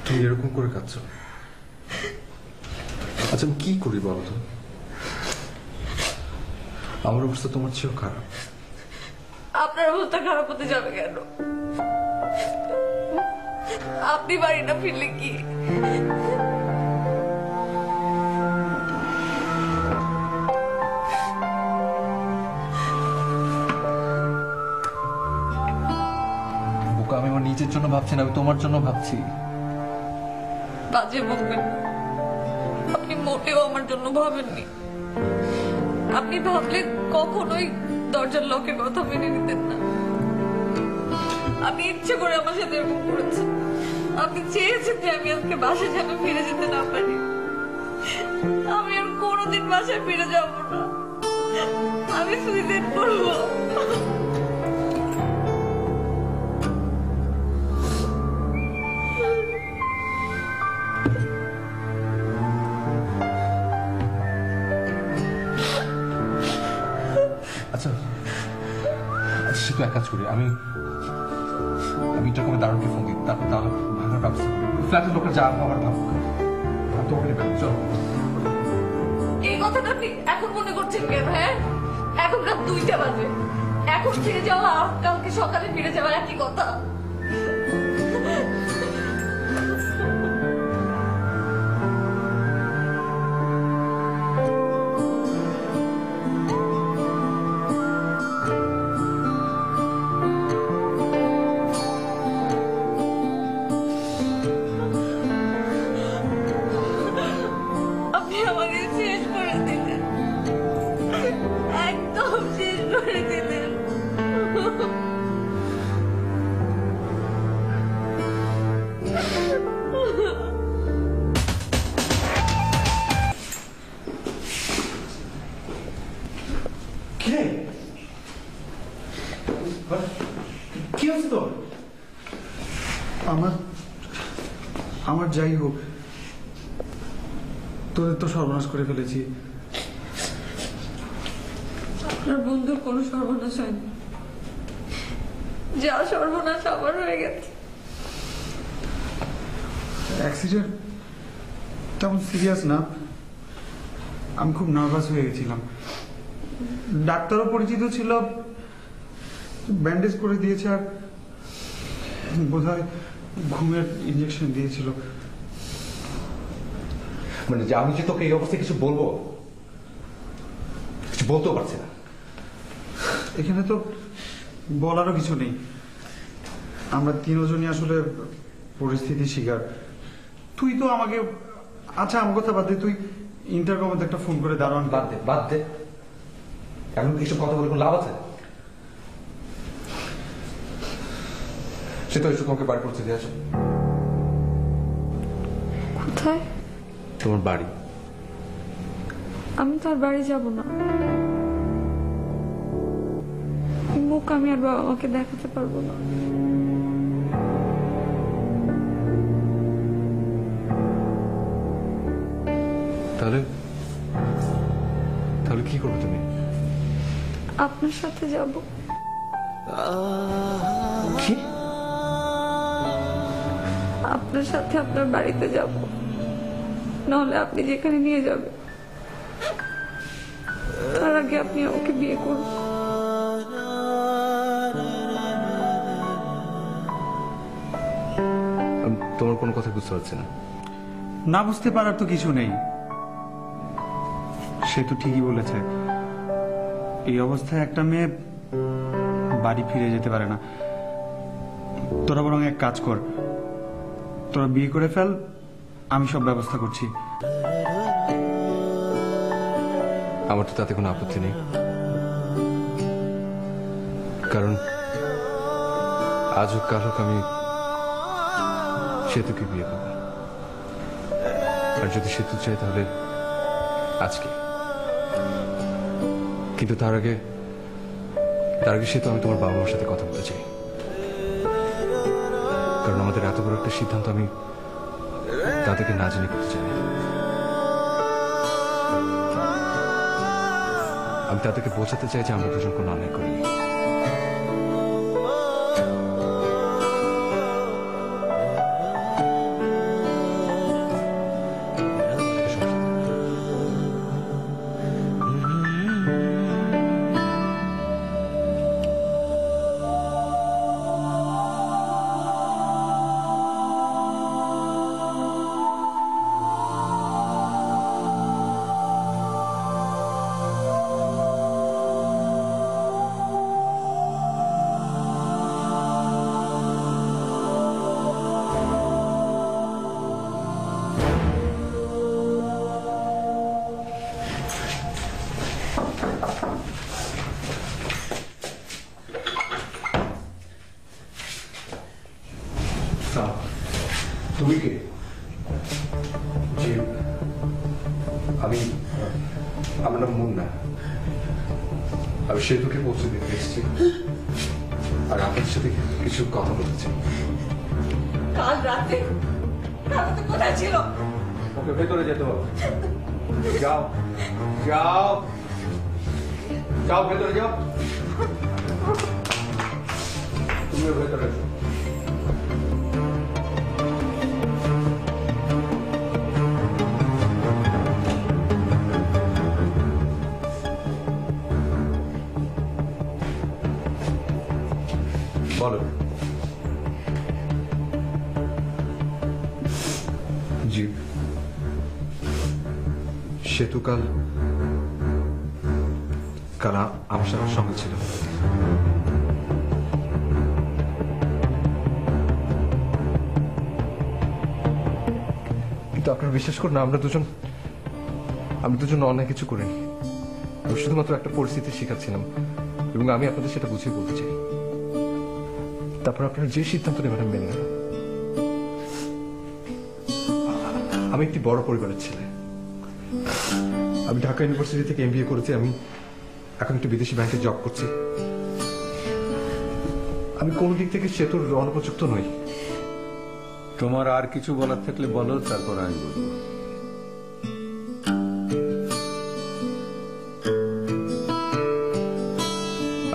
তুমি এরকম করে কাঁদছো? আচ্ছা আমি কি করি বলো তো? আমার অবস্থা তোমার চেয়েও খারাপ। আপনার অবস্থা খারাপ হতে যাবে কেন? আপনি বাড়ি না ফিরলে কি? বোকা, আমি আমার নিজের জন্য ভাবছি না, আমি তোমার জন্য ভাবছি। বাজে বলবেন না, আপনি মোটেও আমার জন্য ভাবেননি। আপনি ভাবলে কখনোই দরজার লকের কথা মেনে নিতেন না। আপনি ইচ্ছে করে আমার সাথে এরকম করেছেন। আপনি চেয়েছেন যে আমি আজকে বাসায় যেন ফিরে যেতে না পারি। আমি আর কোনোদিন বাসায় ফিরে যাব না, আমি সুইসাইড করবো। আচ্ছা সেটা এক কাজ করি, আমি এটাকে দারুণকে ফোন দিই, তারপর তাহলে ভাঙার ব্যবস্থা করি। ফ্ল্যাটের লোকের যা ভাবার ভাবুক, তোমাকে চলো। এই কথাটা আপনি এখন মনে করছেন কেন? হ্যাঁ, এখন রাত 2টা বাজে। এখন ফিরে যাওয়া আর কালকে সকালে ফিরে যাওয়া একই কথা। আপনি আমাকে শেষ করে দিলেন, একদম শেষ করে দিলেন। কি হচ্ছে তোর? আমার যাই হোক, তোদের তো সর্বনাশ করে ফেলেছি। আপনার বন্ধুর কোনো সর্বনাশ হয়নি, যা সর্বনাশ আমার হয়ে গেছে। অ্যাক্সিডেন্ট তেমন সিরিয়াস না, আমি খুব নার্ভাস হয়ে গেছিলাম। ডাক্তারও পরিচিত ছিল, ব্যান্ডেজ করে দিয়েছে আর বোধহয় ঘুমের ইঞ্জেকশন দিয়েছিল। মানে যে আমি যে তোকে এই অবস্থায় কিছু বলবো, কিছু বলতেও পারছি না। এখানে তো বলারও কিছু নেই, আমরা তিনজনই আসলে পরিস্থিতির শিকার। তুই তো আমাকে, আচ্ছা আমার কথা বাদ দে, তুই ইন্টারকমে একটা ফোন করে দারোয়ান। বাদ দে, এখন কিছু কথা বলে কোনো লাভ আছে? সে তো এসে তোমাকে বাড়ি পৌঁছে দিয়ে আসো। কোথায়? তোমার বাড়ি। আমি তো আর বাড়ি যাব না, মুখ আমি আর বাবা মাকে দেখাতে পারবো না। তাহলে তাহলে কি করবে তুমি? আপনার সাথে যাব। কি? আপনার সাথে আপনার বাড়িতে যাব, নাহলে আপনি যেখানে নিয়ে যাবেন তার আগে আপনি আমাকে বিয়ে করুন। তোমার কোনো কথা বুঝতে পারছি না। না বুঝতে পারার তো কিছু নেই, সে তো ঠিকই বলেছে। এই অবস্থায় একটা মেয়ে বাড়ি ফিরে যেতে পারে না। তোরা বরং এক কাজ কর, তোরা বিয়ে করে ফেল, আমি সব ব্যবস্থা করছি। আমার তো তাতে কোনো আপত্তি নেই, কারণ আজ হোক কাল হোক আমি সেতুকে বিয়ে করবো। আর যদি সেতু চাই তাহলে আজকে, কিন্তু তার আগে সেতু আমি তোমার বাবা মার সাথে কথা বলে চাই। কারণ আমাদের এত বড় একটা সিদ্ধান্ত আমি তাদেরকে না জেনে করতে চাই। আমি তাদেরকে বোঝাতে চাই যে আমরা দুজন কোনো অন্যায় করিনি। তুমি কে? জি, আমার নাম মুন্না। আমি সেতুকে পৌঁছে দিতে এসেছি আর আপনার সাথে কিছু কথা বলতে চাই। কাল রাতে কোথায় ছিল? ওকে ভেতরে যেতে হবে। যাও যাও যাও, ভেতরে যাও। তুমিও ভেতরে এসো। বলো। জি, সেতু কাল আমার সঙ্গে ছিল। কিন্তু আপনারা বিশ্বাস করুন, আমরা দুজন অনেক কিছু করিনি। আমি শুধুমাত্র একটা পরিস্থিতির শিকার ছিলাম এবং আমি আপনাদের সেটা বুঝিয়ে বলতে চাই। তারপর আপনারা যে সিদ্ধান্ত নেবেন আমি মেনে নেব। আমি একটি বড় পরিবারের ছেলে। আমি ঢাকা ইউনিভার্সিটি থেকে MBA করেছি। আমি এখন একটি বিদেশি ব্যাংকে জব করছি। আমি কোন দিক থেকে সেতুর অনুপযুক্ত নই। তোমার আর কিছু বলার থাকলে বলো, তারপর আমি বলবো।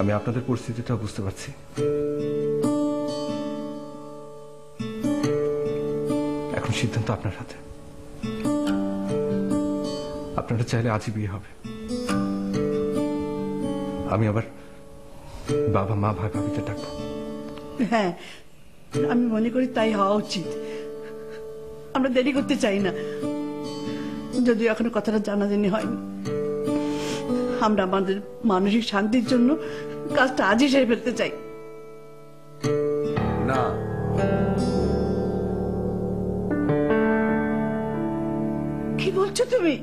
আমি আপনাদের পরিস্থিতিটা বুঝতে পারছি। এখন সিদ্ধান্ত আপনার হাতে। আপনারা চাইলে আজই বিয়ে হবে। আমি আবার বাবা মা ভাই ভাবিতে ডাকবো। হ্যাঁ, আমি মনে করি তাই হওয়া উচিত। আমরা দেরি করতে চাই না, যদিও এখনো কথাটা জানাজানি হয়নি। আমরা আমাদের মানসিক শান্তির জন্য কাজটা আজই সেরে ফেলতে চাই। না, কি বলছো তুমি?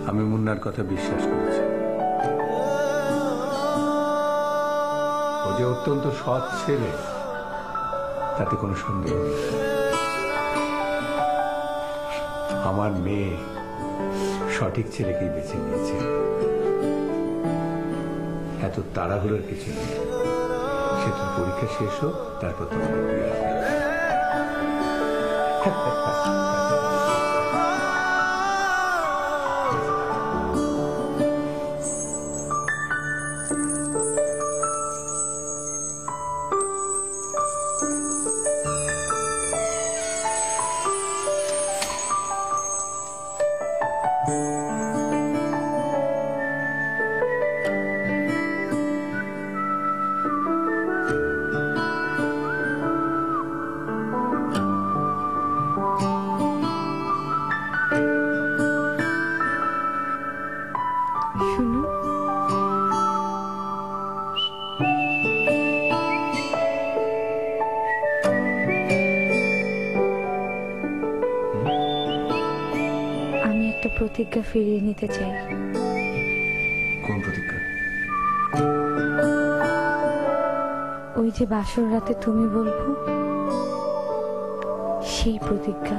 আমি মুন্নার কথা বিশ্বাস করেছি। ও যে অত্যন্ত সৎ ছেলে, তাতে কোনো সন্দেহ নেই। আমার মেয়ে সঠিক ছেলেকেই বেছে নিয়েছে। এত তাড়াহুড়োর কিছু নেই। সেতুর পরীক্ষা শেষ হোক, তারপর তোমার বিয়ে হবে। শুনো, আমি একটা প্রতিজ্ঞা ফিরিয়ে নিতে চাই। কোন প্রতিজ্ঞা? ওই যে বাসর রাতে তুমি বলবো, সেই প্রতিজ্ঞা।